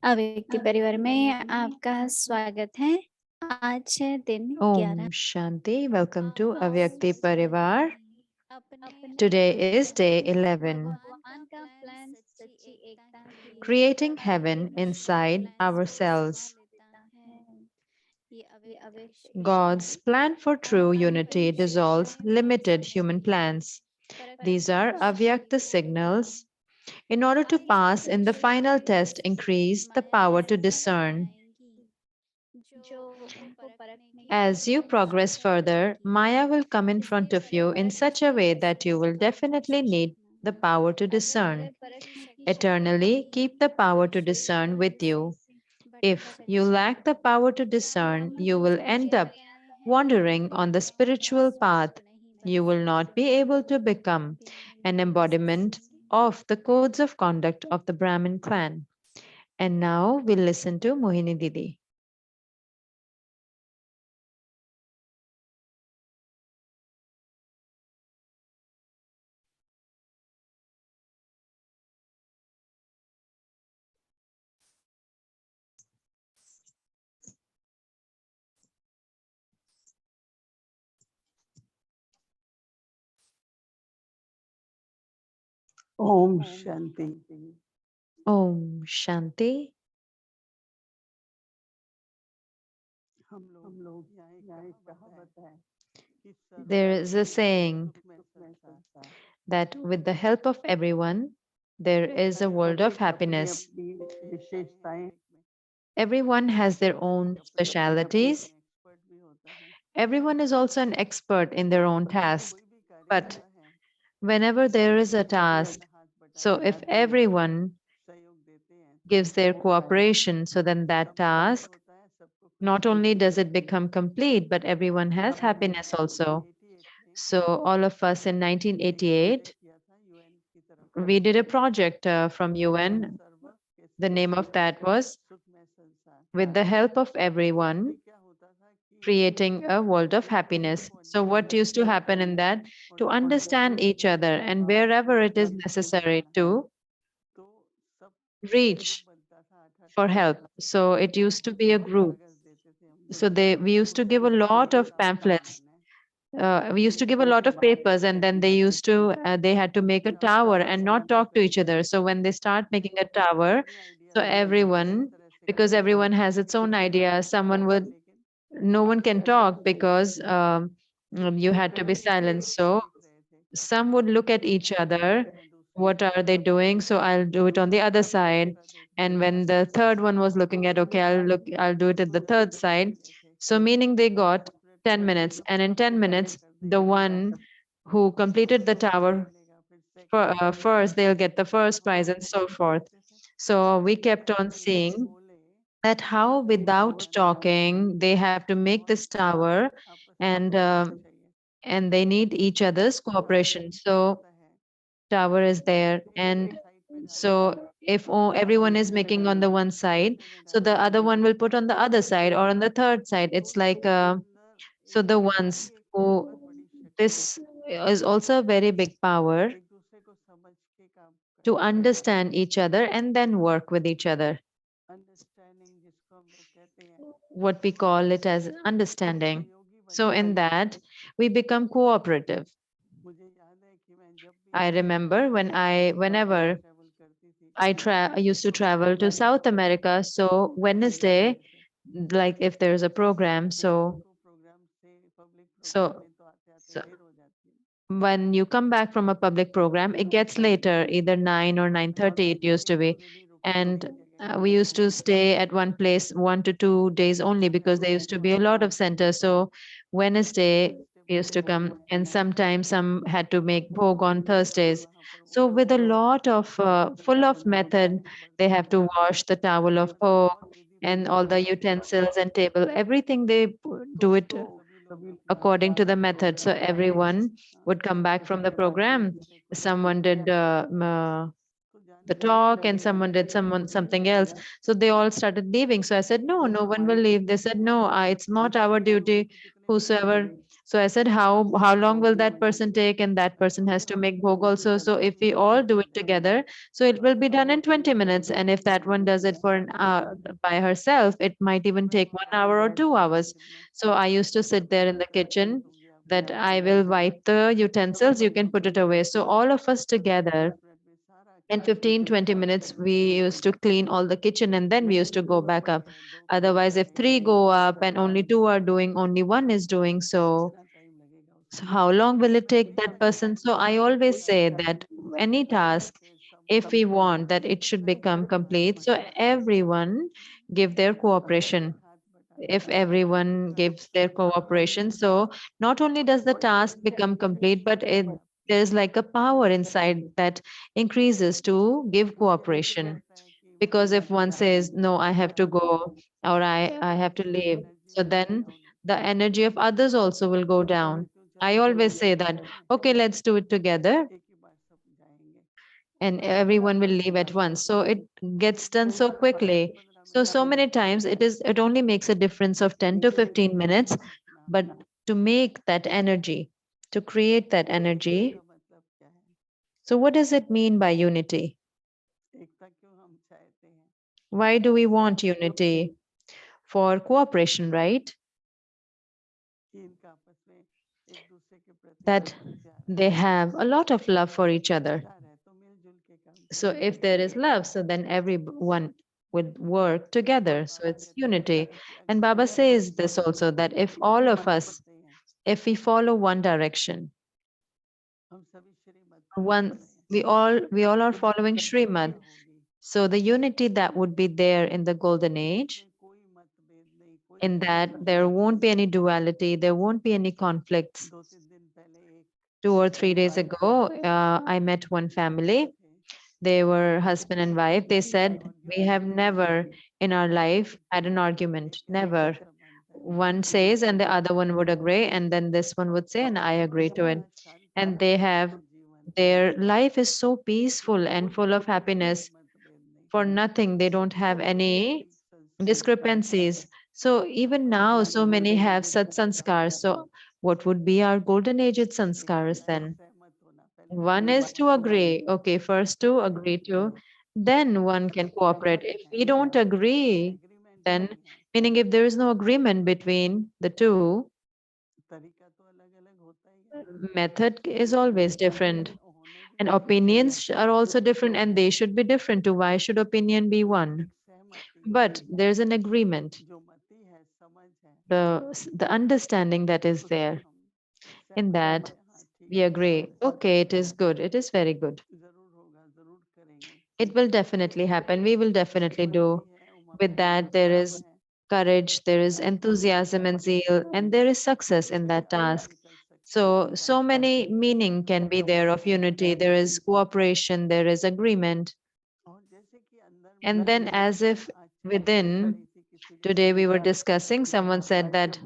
अव्यक्ति परिवार में आपका स्वागत है। आज है दिन 11। Om Shanti. Welcome to Avyakti Parivar. Today is day 11. भगवान का प्लान सच्ची एकता की Creating heaven inside ourselves. है। ये अव्यक्त God's plan for true unity dissolves limited human plans. These are Avyakta signals. In order to pass in the final test, increase the power to discern. जो उनको परखने के As you progress further, Maya will come in front of you in such a way that you will definitely need the power to discern. Eternally, keep the power to discern with you. If you lack the power to discern, you will end up wandering on the spiritual path. You will not be able to become an embodiment of the codes of conduct of the Brahmin clan. And now we'll listen to Mohini Didi. Om Shanti. Om Shanti. हम लोग यहाँ एक कहावत है कि There is a saying that with the help of everyone, there is a world of happiness. अपनी विशेषताएं Everyone has their own specialities. Expert भी होता है। Everyone is also an expert in their own task. कोई भी कार्य But होता है whenever there is a task, हाथ so बटाते if everyone सहयोग देते हैं gives their cooperation, so then that task, होता है सबको not only does it become complete, but everyone has happiness also. So all of us in 1988, किया था UN की तरफ we did a project from UN. सर्व के The name of that was सुखमय संसार। With the help of everyone, क्या होता था कि creating a world of happiness. So, what used to happen in that? To understand each other and wherever it is necessary to तो सब reach बनता था 8-8 for help. So, it used to be a group. कागज देते थे हम So, we used to give a lot of pamphlets. We used to give a lot of papers, and then they had to make a tower and not talk to each other. So, when they start making a tower, so everyone, because everyone has its own idea, someone would no one can talk because you had to be silent. So some would look at each other. What are they doing? So I'll do it on the other side. And when the third one was looking at, okay, I'll do it at the third side. So meaning they got 10 minutes. And in 10 minutes, the one who completed the tower first, they'll get the first prize and so forth. So we kept on seeing that how without talking they have to make this tower and and they need each other's cooperation. So tower is there, and so if everyone is making on the one side, so the other one will put on the other side or on the third side. It's like so the ones who this is also a very big power एक दूसरे को समझ के काम to understand each other and then work with each other, understanding जिसको हम लोग कहते हैं what we call it as understanding. So in that we become cooperative. मुझे याद है कि मैं जब भी I remember whenever ट्रैवल करती थी I used to travel to South America. So Wednesday, like if there's a program, को प्रोग्राम से पब्लिक प्रोग्राम so में तो आते आते so देर हो जाती है when you come back from a public program, it gets later, either 9 or 9:30 it used to be. And we used to stay at one place 1 to 2 days only because there used to be a lot of centers. So Wednesday used to come, and sometimes some had to make bhog on Thursdays. So with a lot of full of method, they have to wash the towel of bhog and all the utensils and table, everything they do it according to the method. So everyone would come back from the program. Someone did the talk, and someone did something else. So they all started leaving. So I said, no, no one will leave. They said, no, it's not our duty. Whosoever. So I said, how long will that person take? And that person has to make bhog also. So if we all do it together, so it will be done in 20 minutes. And if that one does it for an hour by herself, it might even take 1 hour or 2 hours. So I used to sit there in the kitchen that I will wipe the utensils, you can put it away. So all of us together in 15, 20 minutes, we used to clean all the kitchen and then we used to go back up. Otherwise, if three go up and only two are doing, only one is doing, so how long will it take that person? So I always say that any task, if we want that it should become complete, so everyone give their cooperation. If everyone gives their cooperation, so not only does the task become complete, but there's like a power inside that increases to give cooperation. Because if one says no, I have to go, or I have to leave, so then the energy of others also will go down. I always say that, okay, let's do it together, and everyone will leave at once, so it gets done so quickly. So many times it only makes a difference of 10 to 15 minutes, but to make that energy, to create that energy. So what does it mean by unity? Why do we want unity? For cooperation, right? That they have a lot of love for each other. So if there is love, so then everyone would work together. So it's unity. And Baba says this also, that if all of us, if we follow one direction, one, we all are following Srimad. So the unity that would be there in the golden age, in that there won't be any duality, there won't be any conflicts. 2 or 3 days ago, I met one family. They were husband and wife. They said, we have never in our life had an argument. Never. One says, and the other one would agree, and then this one would say, and I agree to it. And they have, their life is so peaceful and full of happiness. For nothing, they don't have any discrepancies. So even now, so many have such sanskars. So what would be our golden age sanskars then? One is to agree. Okay, first to agree to, then one can cooperate. If we don't agree, then meaning if there is no agreement between the two, method is always different. And opinions are also different and they should be different too. Why should opinion be one? But there's an agreement, the understanding that is there, in that we agree, okay, it is good, it is very good. It will definitely happen. We will definitely do. With that, there is courage, there is enthusiasm and zeal, and there is success in that task. So many meaning can be there of unity. There is cooperation, there is agreement. And then, as if within, today we were discussing, someone said that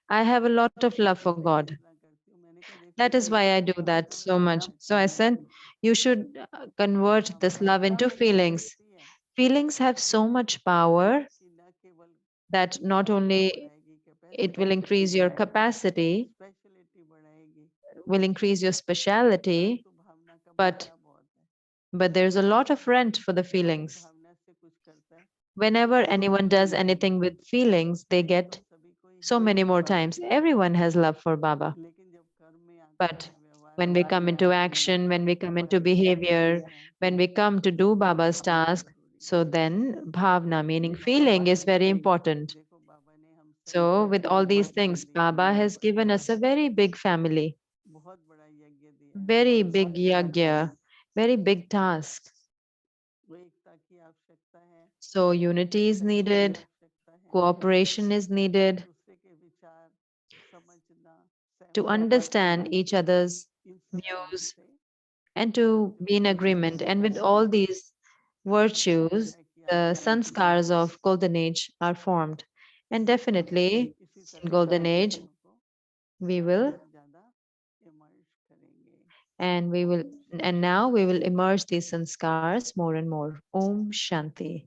I have a lot of love for God. That is why I do that so much. So I said, you should convert this love into feelings. Feelings have so much power that not only it will increase your capacity, will increase your speciality, but there's a lot of rent for the feelings. Whenever anyone does anything with feelings, they get so many more times. Everyone has love for Baba. But when we come into action, when we come into behavior, when we come to do Baba's task, so then bhavna, meaning feeling, is very important. So, with all these things, Baba has given us a very big family, very big yagya, very big task. So, unity is needed, cooperation is needed to understand each other's views and to be in agreement. And with all these virtues, the sanskars of golden age are formed. And definitely in golden age, we will we will and now we will emerge these sanskars more and more. Om Shanti.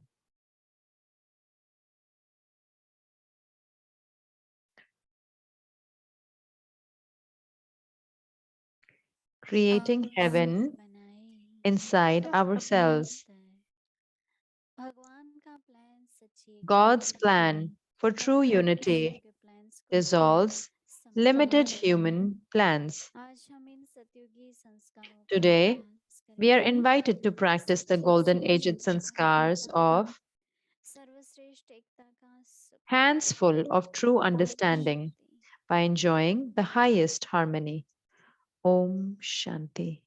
creating और heaven सुख बनाए inside ourselves. निरंतर भगवान का plan सच्ची God's Ekta plan for true मनुष्यों unity के plans को dissolves समाप्त limited करता है human plans. आज हम इन सतयुगी संस्कारों का Today, अभ्यास we are करेंगे invited to practice the सच्ची golden aged sanskars सहिष्णुता of सर्वश्रेष्ठ एकता का सुख hands full of true Om understanding Shanti by enjoying the highest harmony. Om Shanti.